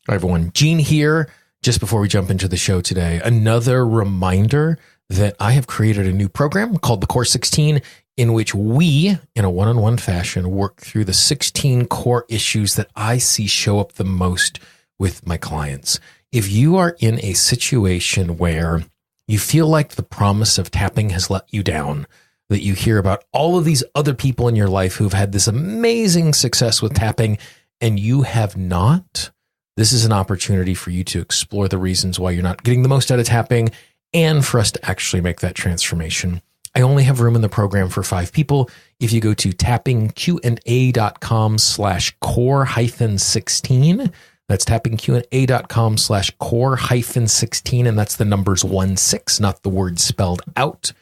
Hi, everyone. Gene here. Just before we jump into the show today, another reminder that I have created a new program called the Core 16, in which we, in a one-on-one fashion, work through the 16 core issues that I see show up the most with my clients. If you are in a situation where you feel like the promise of tapping has let you down, that you hear about all of these other people in your life who've had this amazing success with tapping and you have not, this is an opportunity for you to explore the reasons why you're not getting the most out of tapping and for us to actually make that transformation. I only have room in the program for 5 people. If you go to tappingqa.com/core-16, that's tappingqa.com/core-16, and that's the numbers 16, not the word spelled out.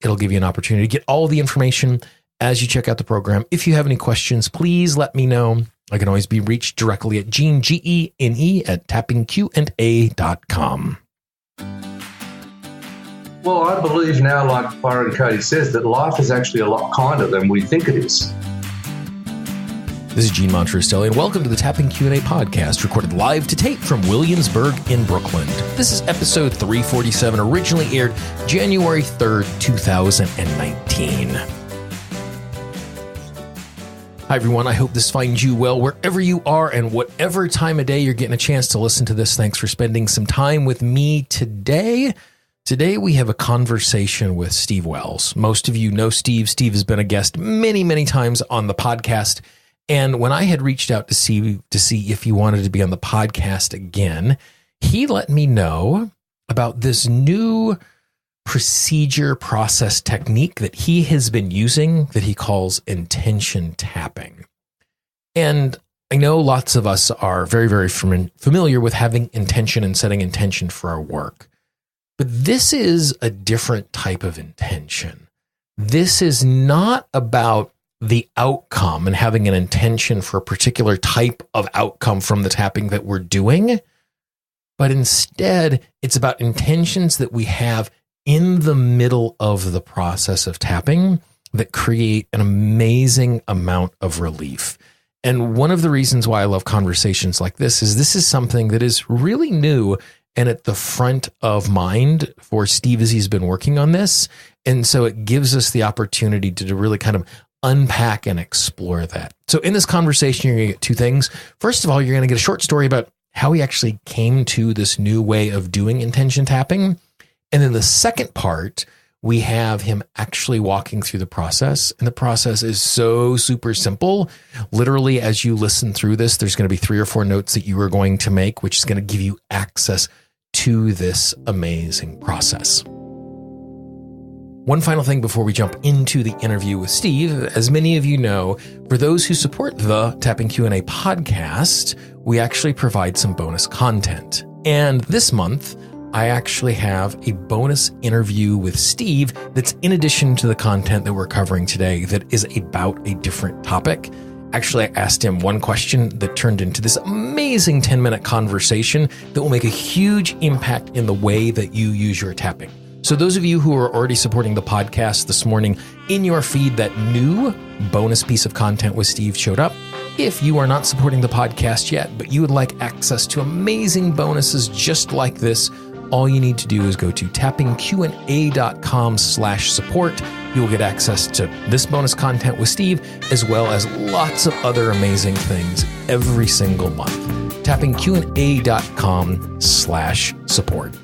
It'll give you an opportunity to get all the information as you check out the program. If you have any questions, please let me know. I can always be reached directly at Gene, Gene, at tappingqa.com. Well, I believe now, like Byron Katie says, that life is actually a lot kinder than we think it is. This is Gene Monterastelli, and welcome to the Tapping Q&A podcast, recorded live to tape from Williamsburg in Brooklyn. This is episode 347, originally aired January 3rd, 2019. Hi, everyone. I hope this finds you well wherever you are and whatever time of day you're getting a chance to listen to this. Thanks for spending some time with me today. Today, we have a conversation with Steve Wells. Most of you know Steve. Steve has been a guest many, many times on the podcast. And when I had reached out to see if he wanted to be on the podcast again, he let me know about this new procedure, process, technique that he has been using that he calls intention tapping. And I know lots of us are very, very familiar with having intention and setting intention for our work. But this is a different type of intention. This is not about the outcome and having an intention for a particular type of outcome from the tapping that we're doing, but instead it's about intentions that we have in the middle of the process of tapping that create an amazing amount of relief. And one of the reasons why I love conversations like this is something that is really new and at the front of mind for Steve as he's been working on this. And so it gives us the opportunity to really kind of unpack and explore that. So in this conversation, you're going to get 2 things. First of all, you're going to get a short story about how he actually came to this new way of doing intention tapping. And then the second part, we have him actually walking through the process. And the process is so super simple. Literally, as you listen through this, there's going to be 3 or 4 notes that you are going to make, which is going to give you access to this amazing process. One final thing before we jump into the interview with Steve. As many of you know, for those who support the Tapping Q&A podcast, we actually provide some bonus content. And this month, I actually have a bonus interview with Steve that's in addition to the content that we're covering today that is about a different topic. Actually, I asked him one question that turned into this amazing 10-minute conversation that will make a huge impact in the way that you use your tapping. So those of you who are already supporting the podcast this morning, in your feed, that new bonus piece of content with Steve showed up. If you are not supporting the podcast yet, but you would like access to amazing bonuses just like this, all you need to do is go to tappingqa.com/support. You will get access to this bonus content with Steve, as well as lots of other amazing things every single month. tappingqa.com/support.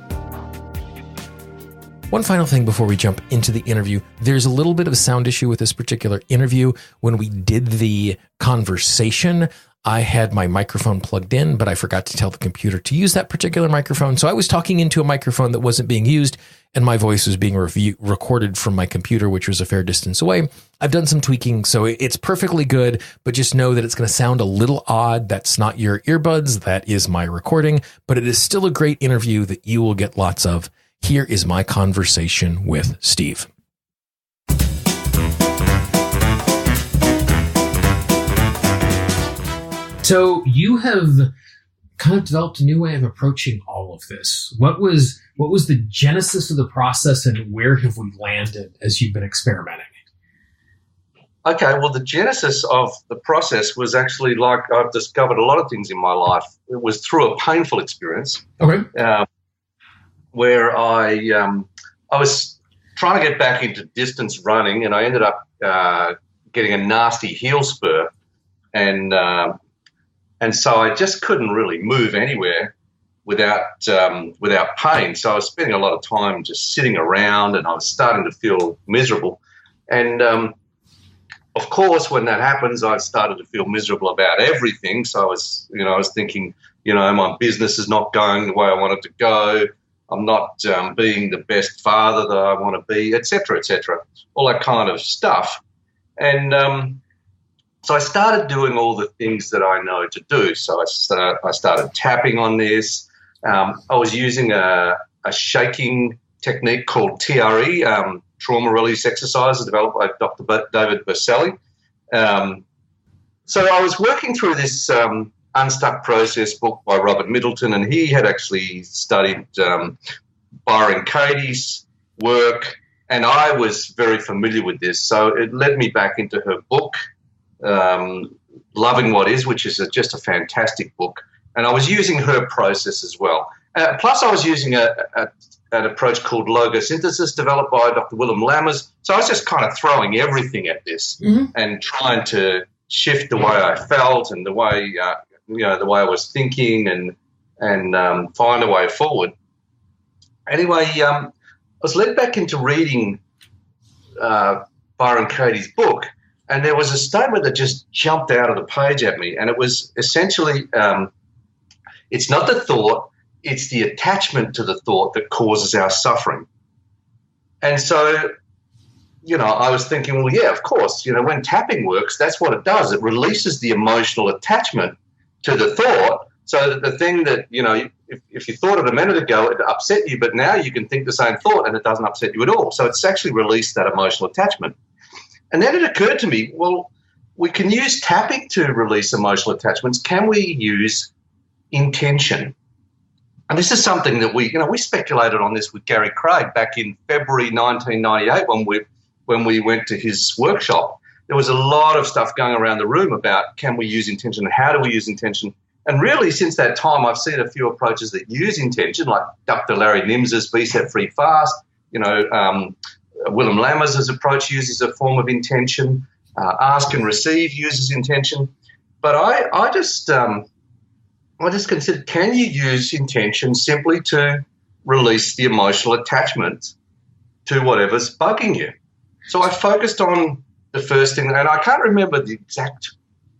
One final thing before we jump into the interview. There's a little bit of a sound issue with this particular interview. When we did the conversation, I had my microphone plugged in, but I forgot to tell the computer to use that particular microphone. So I was talking into a microphone that wasn't being used, and my voice was being recorded from my computer, which was a fair distance away. I've done some tweaking, so it's perfectly good, but just know that it's going to sound a little odd. That's not your earbuds. That is my recording, but it is still a great interview that you will get lots of. Here is my conversation with Steve. So you have kind of developed a new way of approaching all of this. What was the genesis of the process, and where have we landed as you've been experimenting? okay, well, the genesis of the process was actually like I've discovered a lot of things in my life. It was through a painful experience. Okay. Where I was trying to get back into distance running, and I ended up getting a nasty heel spur, and so I just couldn't really move anywhere without pain. So I was spending a lot of time just sitting around, and I was starting to feel miserable. And of course, when that happens, I started to feel miserable about everything. So I was thinking, my business is not going the way I want it to go. I'm not being the best father that I want to be, et cetera, all that kind of stuff. And so I started doing all the things that I know to do. So I started tapping on this. I was using a shaking technique called TRE, trauma release exercises, developed by Dr. David Berselli. So I was working through this Unstuck Process book by Robert Middleton, and he had actually studied Byron Katie's work, and I was very familiar with this. So it led me back into her book, Loving What Is, which is just a fantastic book. And I was using her process as well. Plus, I was using an approach called logosynthesis developed by Dr. Willem Lammers. So I was just kind of throwing everything at this and trying to shift the way I felt and the way the way I was thinking and find a way forward. Anyway, I was led back into reading Byron Katie's book, and there was a statement that just jumped out of the page at me, and it was essentially, it's not the thought, it's the attachment to the thought that causes our suffering. And so, I was thinking, well, yeah, of course, when tapping works, that's what it does. It releases the emotional attachment to the thought, so that the thing that, if you thought it a minute ago, it upset you, but now you can think the same thought and it doesn't upset you at all. So it's actually released that emotional attachment. And then it occurred to me, well, we can use tapping to release emotional attachments. Can we use intention? And this is something that we speculated on this with Gary Craig back in February 1998 when we went to his workshop. There was a lot of stuff going around the room about can we use intention and how do we use intention. And really, since that time, I've seen a few approaches that use intention, like Dr. Larry Nims's Be Set Free Fast. Willem Lammers' approach uses a form of intention. Ask and Receive uses intention. But I just considered, can you use intention simply to release the emotional attachment to whatever's bugging you? So I focused on the first thing, and I can't remember the exact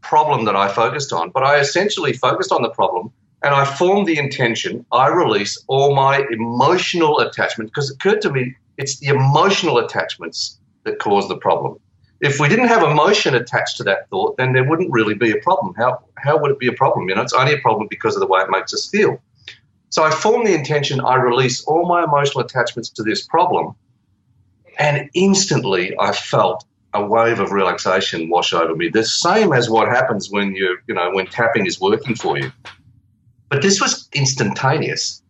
problem that I focused on, but I essentially focused on the problem and I formed the intention, I release all my emotional attachment, because it occurred to me it's the emotional attachments that cause the problem. If we didn't have emotion attached to that thought, then there wouldn't really be a problem. How would it be a problem? It's only a problem because of the way it makes us feel. So I formed the intention, I release all my emotional attachments to this problem, and instantly I felt a wave of relaxation wash over me. The same as what happens when when tapping is working for you. But this was instantaneous.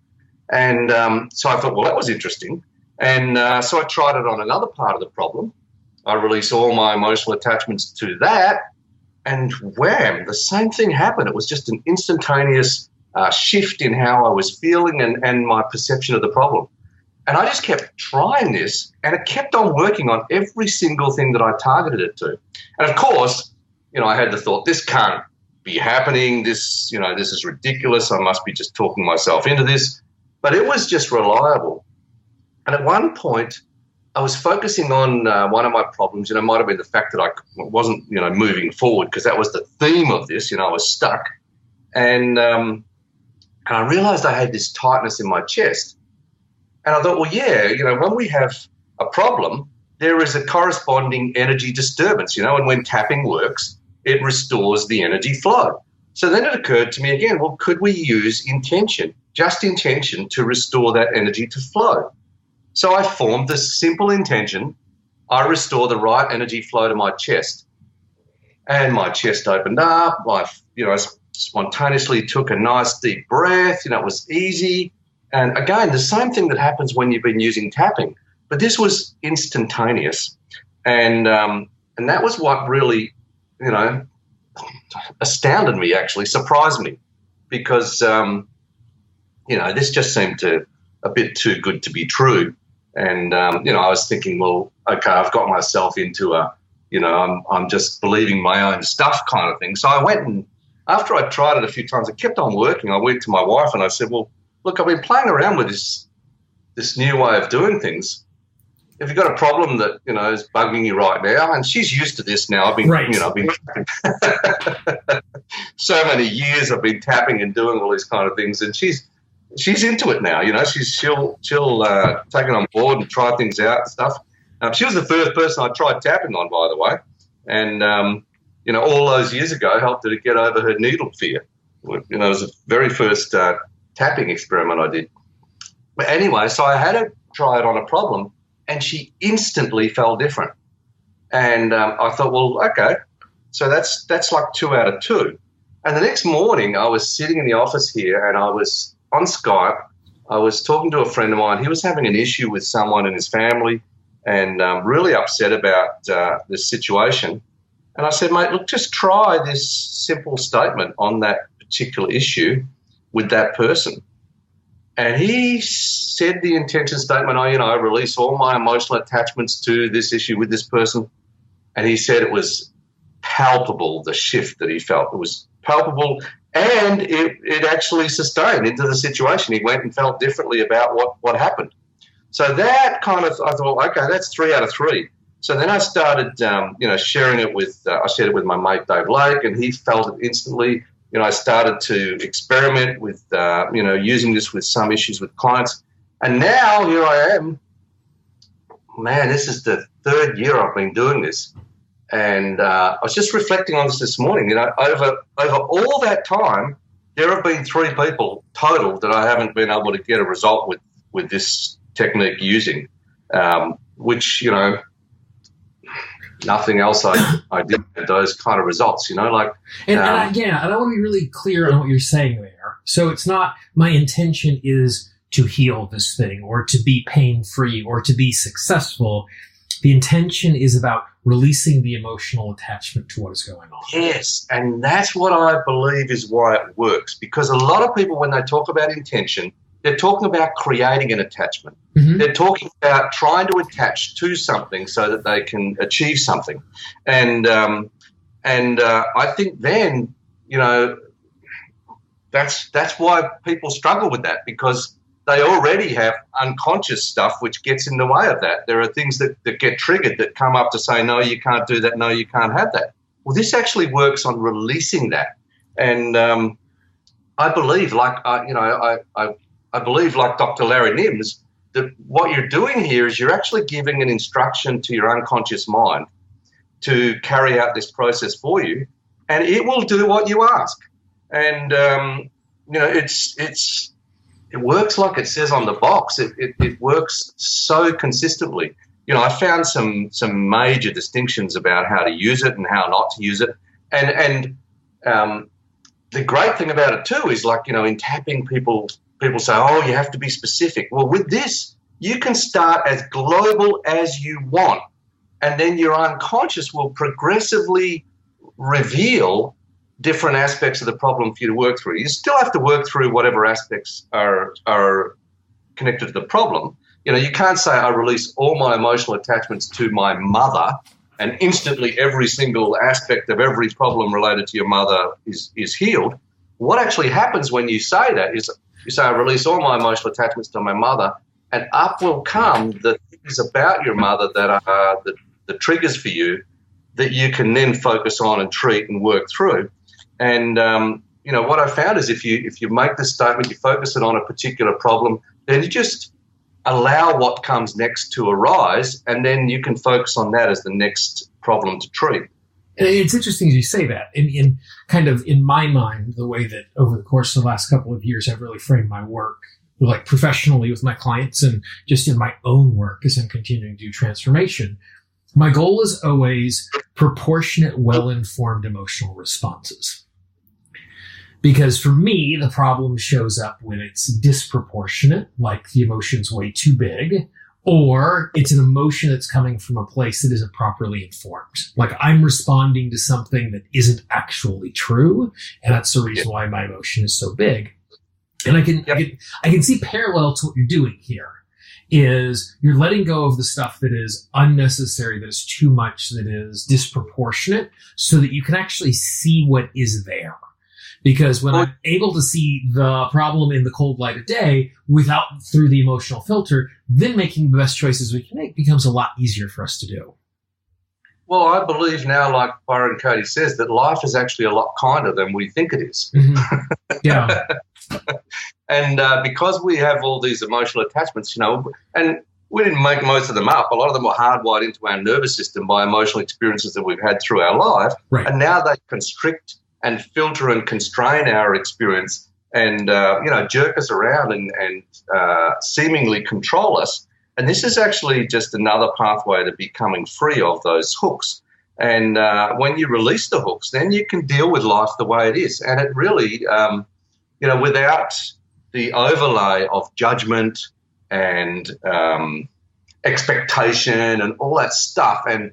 And so I thought, well, that was interesting. And so I tried it on another part of the problem. I released all my emotional attachments to that, and wham, the same thing happened. It was just an instantaneous shift in how I was feeling and my perception of the problem. And I just kept trying this, and it kept on working on every single thing that I targeted it to. And of course, I had the thought, this can't be happening. This is ridiculous. I must be just talking myself into this. But it was just reliable. And at one point, I was focusing on one of my problems. It might have been the fact that I wasn't, moving forward, because that was the theme of this. I was stuck. And I realized I had this tightness in my chest. And I thought, well, yeah, when we have a problem, there is a corresponding energy disturbance, and when tapping works, it restores the energy flow. So then it occurred to me again, well, could we use intention, just intention, to restore that energy to flow? So I formed this simple intention, I restore the right energy flow to my chest. And my chest opened up, I spontaneously took a nice deep breath, it was easy. And again, the same thing that happens when you've been using tapping, but this was instantaneous. And And that was what really, astounded me, actually, surprised me, because, this just seemed a bit too good to be true. And, I was thinking, well, okay, I've got myself into I'm just believing my own stuff kind of thing. So I went, and after I tried it a few times, it kept on working. I went to my wife and I said, well, look, I've been playing around with this new way of doing things. If you've got a problem that, is bugging you right now, and she's used to this now. I've been, I've been so many years I've been tapping and doing all these kind of things, and she's into it now. She'll take it on board and try things out and stuff. She was the first person I tried tapping on, by the way, and all those years ago helped her to get over her needle fear. It was the very first tapping experiment I did. But anyway, so I had her try it on a problem, and she instantly felt different. And I thought, well, okay, so that's like 2 out of 2. And the next morning I was sitting in the office here and I was on Skype. I was talking to a friend of mine. He was having an issue with someone in his family and really upset about this situation. And I said, mate, look, just try this simple statement on that particular issue with that person. And he said the intention statement, I release all my emotional attachments to this issue with this person. And he said it was palpable, the shift that he felt. It was palpable, and it actually sustained into the situation. He went and felt differently about what happened. So that kind of, I thought, okay, that's 3 out of 3. So then I started, sharing it with, I shared it with my mate Dave Lake, and he felt it instantly. I started to experiment with, using this with some issues with clients. And now here I am. Man, this is the 3rd year I've been doing this. And I was just reflecting on this morning. Over all that time, there have been 3 people total that I haven't been able to get a result with this technique using, which, nothing else I did with those kind of results, And I want to be really clear on what you're saying there. So it's not my intention is to heal this thing or to be pain-free or to be successful. The intention is about releasing the emotional attachment to what is going on. Yes, and that's what I believe is why it works, because a lot of people, when they talk about intention, they're talking about creating an attachment. Mm-hmm. They're talking about trying to attach to something so that they can achieve something. And I think then, that's why people struggle with that, because they already have unconscious stuff which gets in the way of that. There are things that get triggered that come up to say, no, you can't do that, no, you can't have that. Well, this actually works on releasing that. And I believe, I believe, like Dr. Larry Nims, that what you're doing here is you're actually giving an instruction to your unconscious mind to carry out this process for you, and it will do what you ask. And, it works like it says on the box. It works so consistently. I found some major distinctions about how to use it and how not to use it. And the great thing about it too is, in tapping, people say, oh, you have to be specific. Well, with this, you can start as global as you want, and then your unconscious will progressively reveal different aspects of the problem for you to work through. You still have to work through whatever aspects are connected to the problem. You can't say I release all my emotional attachments to my mother and instantly every single aspect of every problem related to your mother is healed. What actually happens when you say that is you say I release all my emotional attachments to my mother, and up will come the things about your mother that are the triggers for you that you can then focus on and treat and work through. And, what I found is if you make this statement, you focus it on a particular problem, then you just allow what comes next to arise, and then you can focus on that as the next problem to treat. And it's interesting as you say that. In my mind, the way that over the course of the last couple of years, I've really framed my work, like professionally with my clients and just in my own work as I'm continuing to do transformation. My goal is always proportionate, well-informed emotional responses. Because for me, the problem shows up when it's disproportionate, like the emotion's way too big, or it's an emotion that's coming from a place that isn't properly informed. Like I'm responding to something that isn't actually true, and that's the reason why my emotion is so big. And I can see parallel to what you're doing here is you're letting go of the stuff that is unnecessary, that is too much, that is disproportionate, so that you can actually see what is there. Because when I'm able to see the problem in the cold light of day through the emotional filter, then making the best choices we can make becomes a lot easier for us to do. Well, I believe now, like Byron Katie says, that life is actually a lot kinder than we think it is. Mm-hmm. Yeah. And because we have all these emotional attachments, and we didn't make most of them up. A lot of them were hardwired into our nervous system by emotional experiences that we've had through our life. Right. And now they constrict and filter and constrain our experience and, jerk us around and seemingly control us. And this is actually just another pathway to becoming free of those hooks. And when you release the hooks, then you can deal with life the way it is. And it really, without the overlay of judgment and expectation and all that stuff and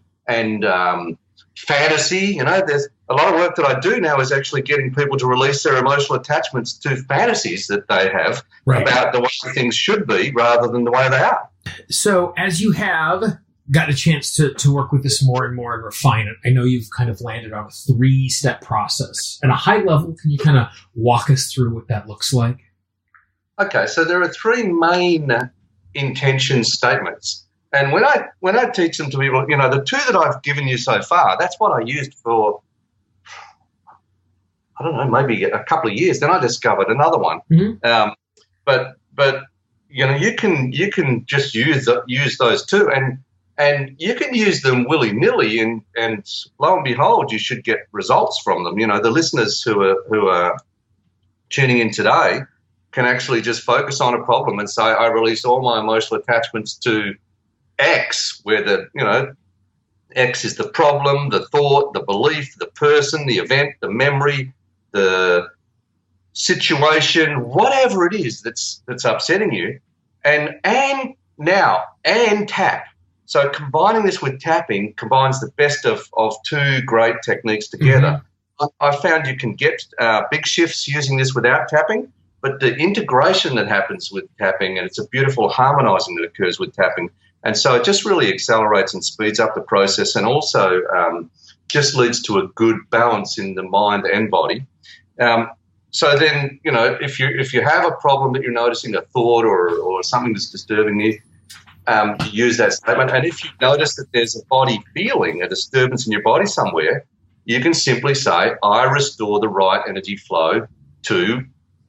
fantasy, there's a lot of work that I do now is actually getting people to release their emotional attachments to fantasies that they have about the way things should be rather than the way they are. So as you have gotten a chance to work with this more and more and refine it, I know you've kind of landed on a 3-step process. At a high level, can you kind of walk us through what that looks like? Okay, so there are 3 main intention statements. And when I teach them to people, the 2 that I've given you so far, that's what I used for, I don't know, maybe a couple of years. Then I discovered another one. Mm-hmm. But you can just use those 2, and you can use them willy-nilly, and lo and behold, you should get results from them. The listeners who are tuning in today can actually just focus on a problem and say, I release all my emotional attachments to X, where X is the problem, the thought, the belief, the person, the event, the memory, the situation, whatever it is that's upsetting you, and tap. So combining this with tapping combines the best of 2 great techniques together. Mm-hmm. I found you can get big shifts using this without tapping, but the integration that happens with tapping, and it's a beautiful harmonizing that occurs with tapping, and so it just really accelerates and speeds up the process, and also just leads to a good balance in the mind and body. So then, if you have a problem that you're noticing, a thought or something that's disturbing you, use that statement. And if you notice that there's a body feeling, a disturbance in your body somewhere, you can simply say, I restore the right energy flow to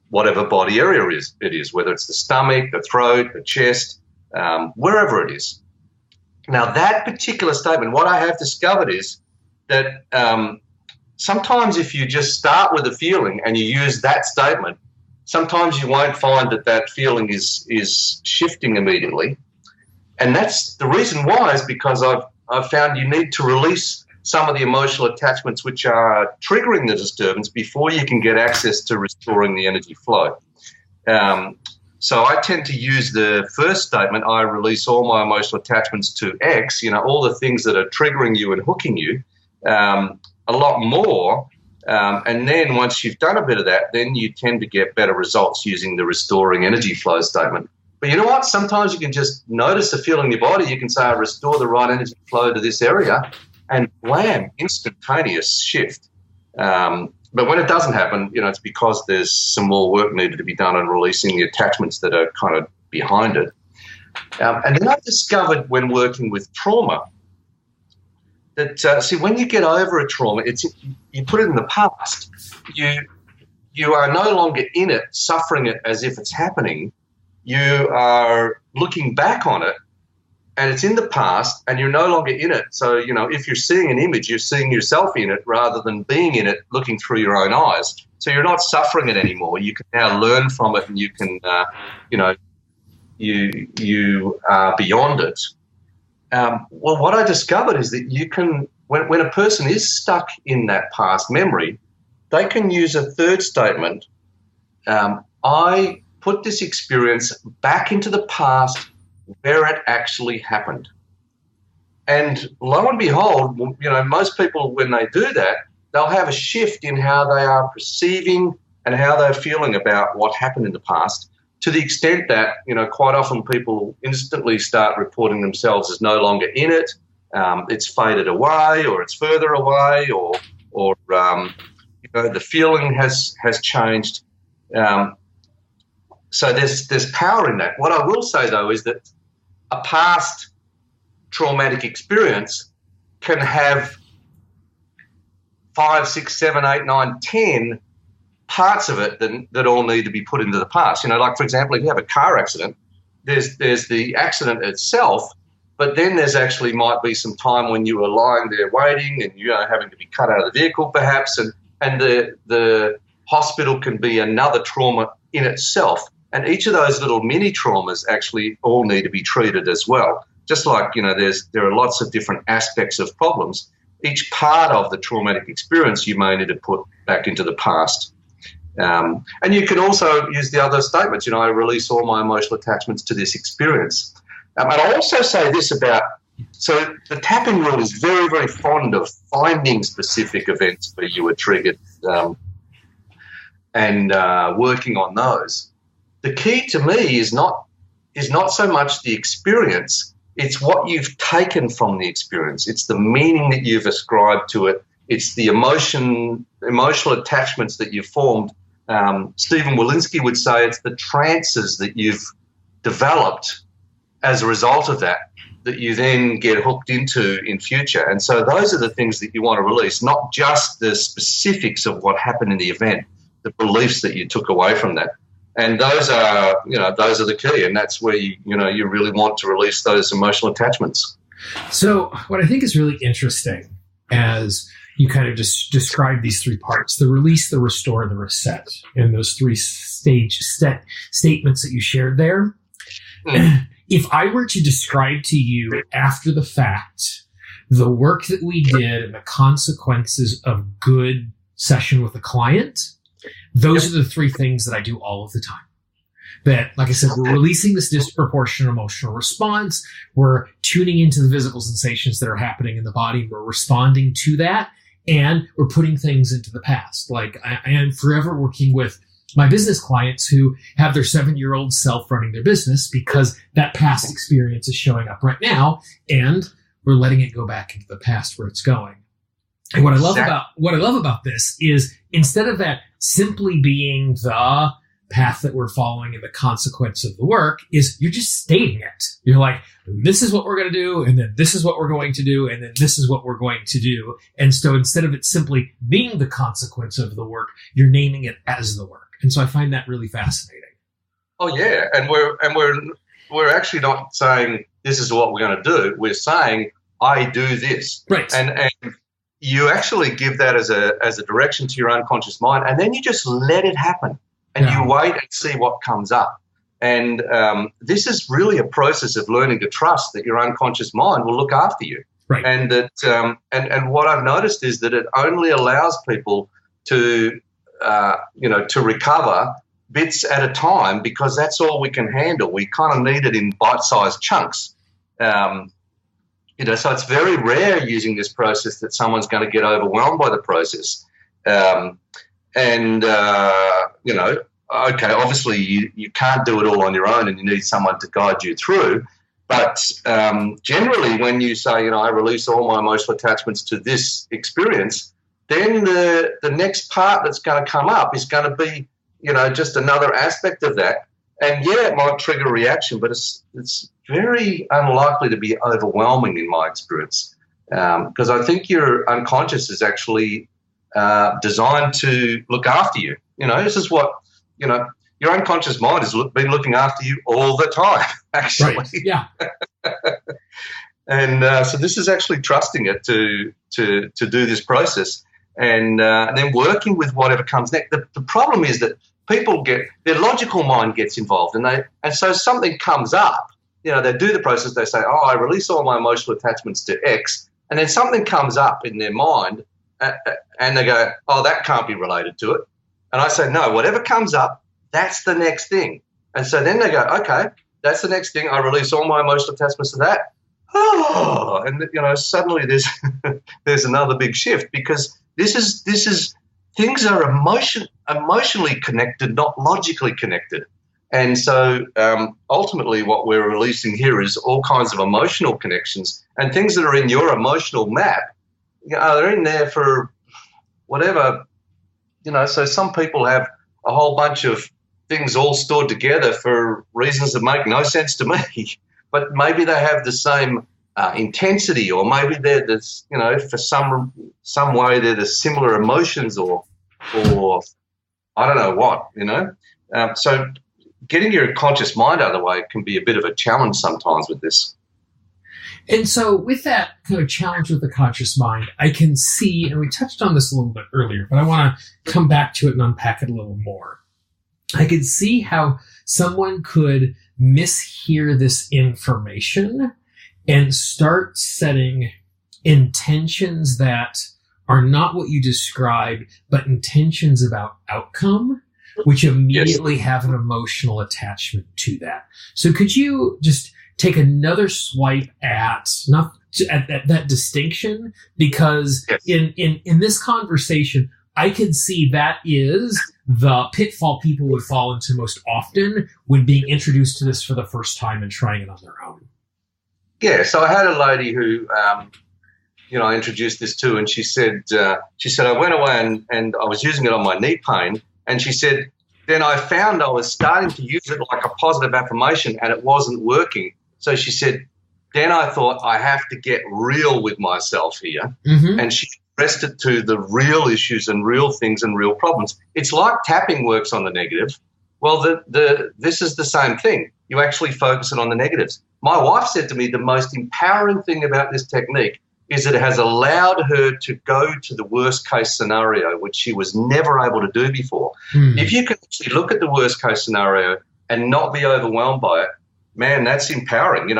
whatever body area it is, whether it's the stomach, the throat, the chest, wherever it is. Now, that particular statement, what I have discovered is that sometimes if you just start with a feeling and you use that statement, sometimes you won't find that feeling is shifting immediately. And that's the reason why is because I've found you need to release some of the emotional attachments which are triggering the disturbance before you can get access to restoring the energy flow. So I tend to use the first statement, I release all my emotional attachments to X, all the things that are triggering you and hooking you, a lot more. And then once you've done a bit of that, then you tend to get better results using the restoring energy flow statement. But you know what? Sometimes you can just notice a feeling in your body. You can say, I restore the right energy flow to this area, and wham, instantaneous shift. But when it doesn't happen, it's because there's some more work needed to be done on releasing the attachments that are kind of behind it. And then I discovered when working with trauma that, when you get over a trauma, you put it in the past. You are no longer in it, suffering it as if it's happening. You are looking back on it, and it's in the past, and you're no longer in it. So, if you're seeing an image, you're seeing yourself in it rather than being in it, looking through your own eyes. So you're not suffering it anymore. You can now learn from it, and you can, you are beyond it. Well, what I discovered is that you can, when a person is stuck in that past memory, they can use a third statement. I put this experience back into the past where it actually happened. And lo and behold, most people, when they do that, they'll have a shift in how they are perceiving and how they're feeling about what happened in the past, to the extent that, quite often people instantly start reporting themselves as no longer in it. It's faded away, or it's further away, or the feeling has changed. So there's power in that. What I will say, though, is that a past traumatic experience can have 5, 6, 7, 8, 9, 10 parts of it that all need to be put into the past. Like, for example, if you have a car accident, there's the accident itself, but then there's actually might be some time when you were lying there waiting and having to be cut out of the vehicle perhaps, and the hospital can be another trauma in itself. And each of those little mini traumas actually all need to be treated as well. Just like, there are lots of different aspects of problems. Each part of the traumatic experience you may need to put back into the past. And you can also use the other statements, I release all my emotional attachments to this experience. And I also say this about, so the tapping rule is very, very fond of finding specific events where you were triggered and working on those. The key to me is not so much the experience, it's what you've taken from the experience. It's the meaning that you've ascribed to it. It's the emotional attachments that you've formed. Stephen Walensky would say it's the trances that you've developed as a result of that you then get hooked into in future. And so those are the things that you want to release, not just the specifics of what happened in the event, the beliefs that you took away from that. And those are the key, and that's where you really want to release those emotional attachments. So what I think is really interesting, as you kind of just describe these three parts, the release, the restore, the reset, and those three statements that you shared there. If I were to describe to you after the fact the work that we did and the consequences of good session with a client, those are the three things that I do all of the time. That, like I said, we're releasing this disproportionate emotional response. We're tuning into the physical sensations that are happening in the body. We're responding to that, and we're putting things into the past. Like, I am forever working with my business clients who have their 7-year-old self running their business because that past experience is showing up right now, and we're letting it go back into the past where it's going. And what I love about this is, instead of that simply being the path that we're following and the consequence of the work, is you're just stating it. You're like, this is what we're going to do, and then this is what we're going to do, and then this is what we're going to do. And so instead of it simply being the consequence of the work, you're naming it as the work. And so I find that really fascinating. Oh yeah, and we're actually not saying this is what we're going to do. We're saying I do this, right? And you actually give that as a direction to your unconscious mind, and then you just let it happen, and you wait and see what comes up. And this is really a process of learning to trust that your unconscious mind will look after you. Right. And that and what I've noticed is that it only allows people to recover bits at a time, because that's all we can handle. We kind of need it in bite-sized chunks. So it's very rare using this process that someone's going to get overwhelmed by the process. Okay, obviously you can't do it all on your own, and you need someone to guide you through. But generally, when you say, I release all my emotional attachments to this experience, then the next part that's going to come up is going to be, just another aspect of that. And yeah, it might trigger a reaction, but it's very unlikely to be overwhelming in my experience, because I think your unconscious is actually designed to look after you. This is what, your unconscious mind has been looking after you all the time, actually. Right. Yeah. And so this is actually trusting it to do this process, and then working with whatever comes next. The problem is that people their logical mind gets involved, and so something comes up. They do the process. They say, "Oh, I release all my emotional attachments to X," and then something comes up in their mind, and they go, "Oh, that can't be related to it." And I say, "No, whatever comes up, that's the next thing." And so then they go, "Okay, that's the next thing. I release all my emotional attachments to that. Oh, and suddenly there's another big shift, because this is things are emotionally connected, not logically connected. And so ultimately what we're releasing here is all kinds of emotional connections, and things that are in your emotional map, they're in there for whatever, so some people have a whole bunch of things all stored together for reasons that make no sense to me, but maybe they have the same intensity, or maybe they're this, for some way they're the similar emotions, or I don't know what, so getting your conscious mind out of the way can be a bit of a challenge sometimes with this. And so with that kind of challenge with the conscious mind, I can see, and we touched on this a little bit earlier, but I want to come back to it and unpack it a little more. I could see how someone could mishear this information and start setting intentions that are not what you described, but intentions about outcome, which immediately have an emotional attachment to that. So could you just take another swipe at that distinction? Because in this conversation, I could see that is the pitfall people would fall into most often when being introduced to this for the first time and trying it on their own. Yeah, so I had a lady who, I introduced this to, and she said, I went away and I was using it on my knee pain, and she said, then I found I was starting to use it like a positive affirmation and it wasn't working. So she said, then I thought I have to get real with myself here. Mm-hmm. And she addressed it to the real issues and real things and real problems. It's like tapping works on the negative. Well, this is the same thing. You actually focus it on the negatives. My wife said to me the most empowering thing about this technique is that it has allowed her to go to the worst case scenario, which she was never able to do before. If you can actually look at the worst case scenario and not be overwhelmed by it, man, that's empowering.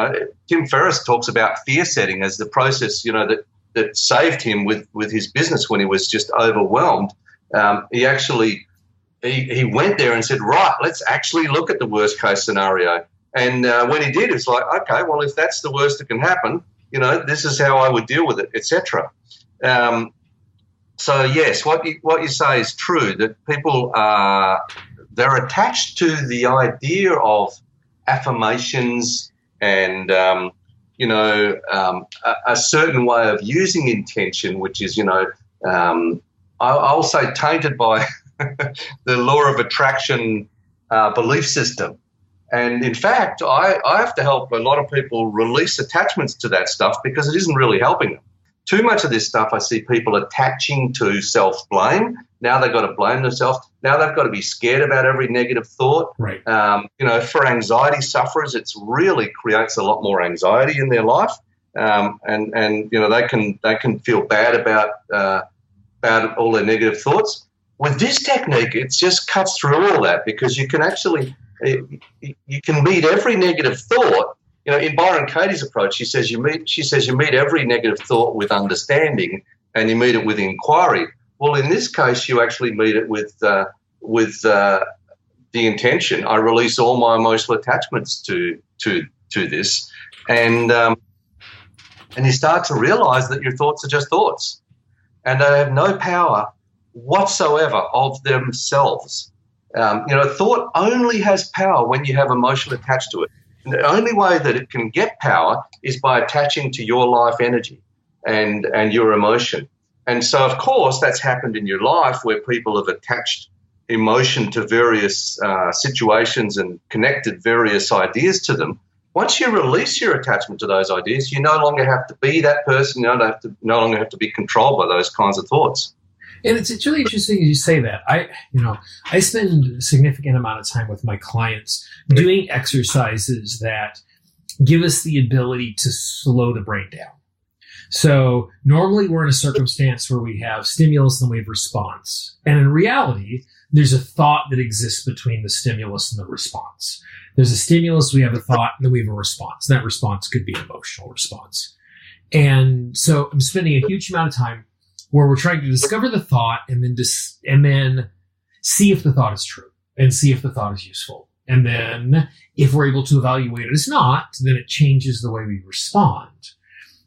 Tim Ferriss talks about fear setting as the process, that saved him with his business when he was just overwhelmed. He actually he went there and said, right, let's actually look at the worst case scenario. And when he did, it's like, okay, well, if that's the worst that can happen, this is how I would deal with it, etc. So yes, what you say is true, that people they're attached to the idea of affirmations and a certain way of using intention, which is I'll say tainted by the law of attraction belief system. And in fact, I have to help a lot of people release attachments to that stuff because it isn't really helping them. Too much of this stuff I see people attaching to self-blame. Now they've got to blame themselves. Now they've got to be scared about every negative thought. Right. For anxiety sufferers, it's really creates a lot more anxiety in their life. And they can feel bad about all their negative thoughts. With this technique, it just cuts through all that because you can actually you can meet every negative thought. In Byron Katie's approach, she says you meet every negative thought with understanding, and you meet it with inquiry. Well, in this case, you actually meet it with the intention. I release all my emotional attachments to this, and you start to realize that your thoughts are just thoughts, and they have no power whatsoever of themselves. Thought only has power when you have emotion attached to it. And the only way that it can get power is by attaching to your life energy and your emotion. And so, of course, that's happened in your life where people have attached emotion to various situations and connected various ideas to them. Once you release your attachment to those ideas, you no longer have to be that person. You no longer have to be controlled by those kinds of thoughts. And it's really interesting as you say that. I spend a significant amount of time with my clients doing exercises that give us the ability to slow the brain down. So normally we're in a circumstance where we have stimulus and then we have response. And in reality, there's a thought that exists between the stimulus and the response. There's a stimulus, we have a thought, and then we have a response. And that response could be an emotional response. And so I'm spending a huge amount of time where we're trying to discover the thought and then see if the thought is true and see if the thought is useful. And then if we're able to evaluate it as not, then it changes the way we respond.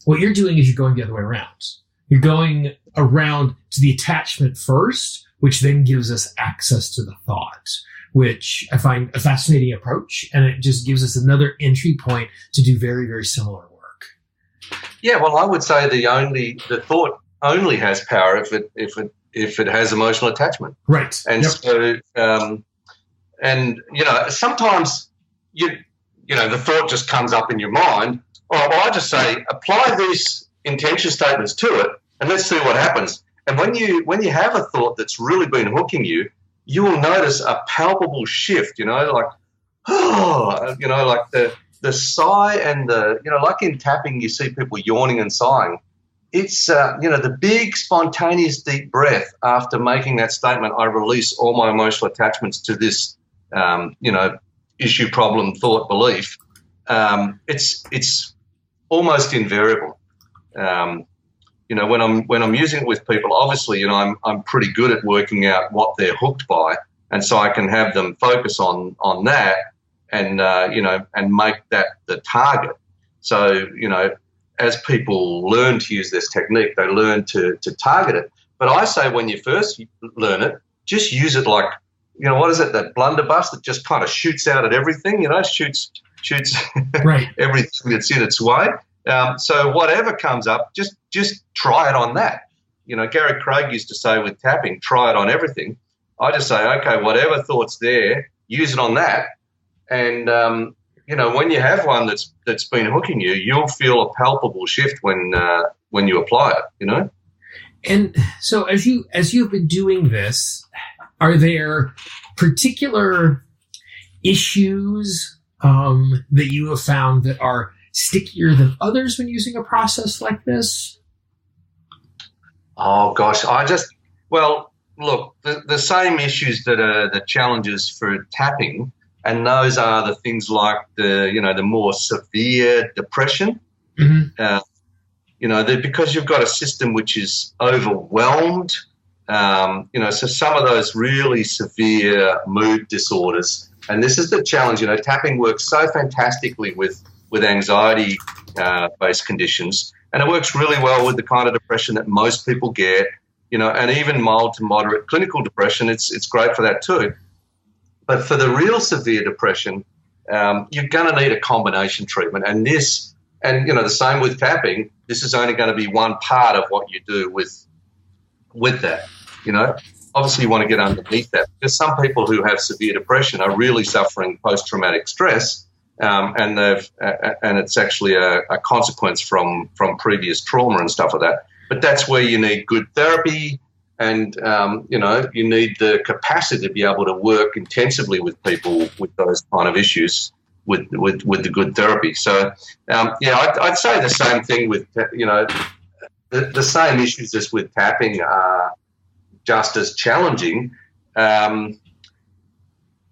What you're doing is you're going the other way around. You're going around to the attachment first, which then gives us access to the thought, which I find a fascinating approach. And it just gives us another entry point to do very, very similar work. Yeah, well, I would say the thought only has power if it has emotional attachment. Right. And so, and sometimes the thought just comes up in your mind. All right, well, I just say apply these intention statements to it, and let's see what happens. And when you have a thought that's really been hooking you, you will notice a palpable shift. Like the sigh and like in tapping, you see people yawning and sighing. It's the big spontaneous deep breath after making that statement. I release all my emotional attachments to this issue, problem, thought, belief. It's almost invariable. When I'm using it with people, obviously, I'm pretty good at working out what they're hooked by, and so I can have them focus on that, and and make that the target. So as people learn to use this technique, they learn to target it. But I say when you first learn it, just use it like, what is it, that blunderbuss that just kind of shoots out at everything, shoots right. everything that's in its way. So whatever comes up, just try it on that. Gary Craig used to say with tapping, try it on everything. I just say, okay, whatever thought's there, use it on that. And, when you have one that's been hooking you, you'll feel a palpable shift when you apply it, And so as you've been doing this, are there particular issues that you have found that are stickier than others when using a process like this? Oh, gosh. Look, the same issues that are the challenges for tapping, and those are the things like the more severe depression. Mm-hmm. Because you've got a system which is overwhelmed, so some of those really severe mood disorders, and this is the challenge, tapping works so fantastically with anxiety-based conditions, and it works really well with the kind of depression that most people get, and even mild to moderate clinical depression, it's great for that too. But for the real severe depression, you're going to need a combination treatment, and the same with tapping, this is only going to be one part of what you do with that, Obviously, you want to get underneath that, because some people who have severe depression are really suffering post-traumatic stress, and it's actually a consequence from previous trauma and stuff like that. But that's where you need good therapy, and you need the capacity to be able to work intensively with people with those kind of issues with the good therapy. So I'd say the same thing with the same issues as with tapping are just as challenging,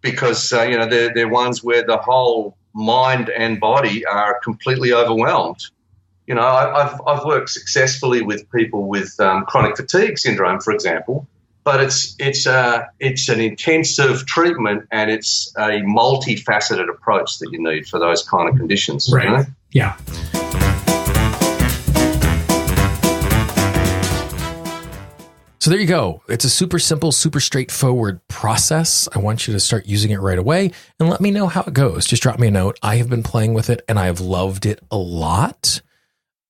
because they're ones where the whole mind and body are completely overwhelmed. I've worked successfully with people with chronic fatigue syndrome, for example, but it's an intensive treatment, and it's a multifaceted approach that you need for those kind of conditions. Right. Yeah. So there you go. It's a super simple, super straightforward process. I want you to start using it right away and let me know how it goes. Just drop me a note. I have been playing with it and I have loved it a lot.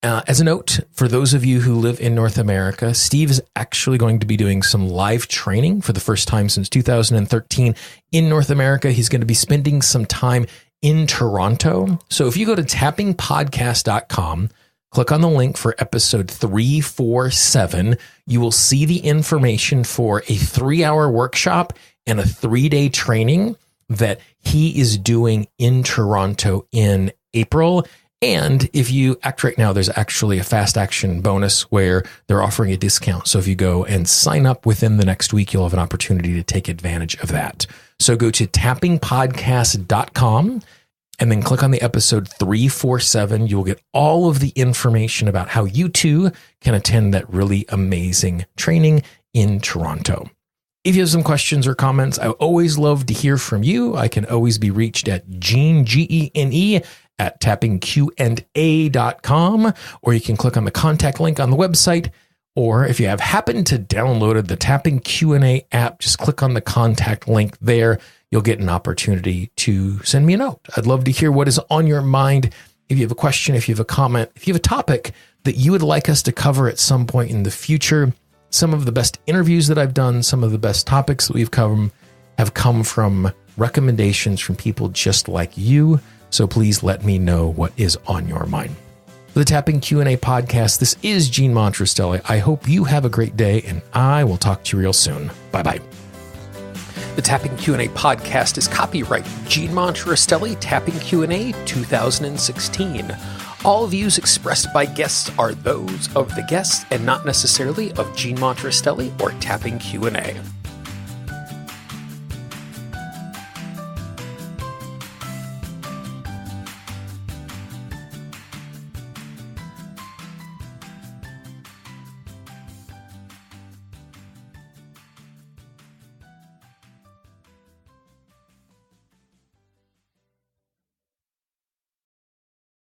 As a note, for those of you who live in North America, Steve is actually going to be doing some live training for the first time since 2013 in North America. He's going to be spending some time in Toronto. So if you go to tappingpodcast.com, click on the link for episode 347. You will see the information for a 3-hour workshop and a 3-day training that he is doing in Toronto in April. And if you act right now, there's actually a fast action bonus where they're offering a discount. So if you go and sign up within the next week, you'll have an opportunity to take advantage of that. So go to tappingpodcast.com and then click on the episode 347. You'll get all of the information about how you too can attend that really amazing training in Toronto. If you have some questions or comments, I always love to hear from you. I can always be reached at Gene, Gene, at tappingqna.com, or you can click on the contact link on the website. Or if you have happened to download the Tapping Q&A app, just click on the contact link there. You'll get an opportunity to send me a note. I'd love to hear what is on your mind. If you have a question, if you have a comment, if you have a topic that you would like us to cover at some point in the future, some of the best interviews that I've done, some of the best topics that we've covered have come from recommendations from people just like you. So please let me know what is on your mind. For the Tapping Q&A podcast, this is Gene Monterastelli. I hope you have a great day, and I will talk to you real soon. Bye-bye. The Tapping Q&A podcast is copyright Gene Monterastelli, Tapping Q&A 2016. All views expressed by guests are those of the guests and not necessarily of Gene Monterastelli or Tapping Q&A.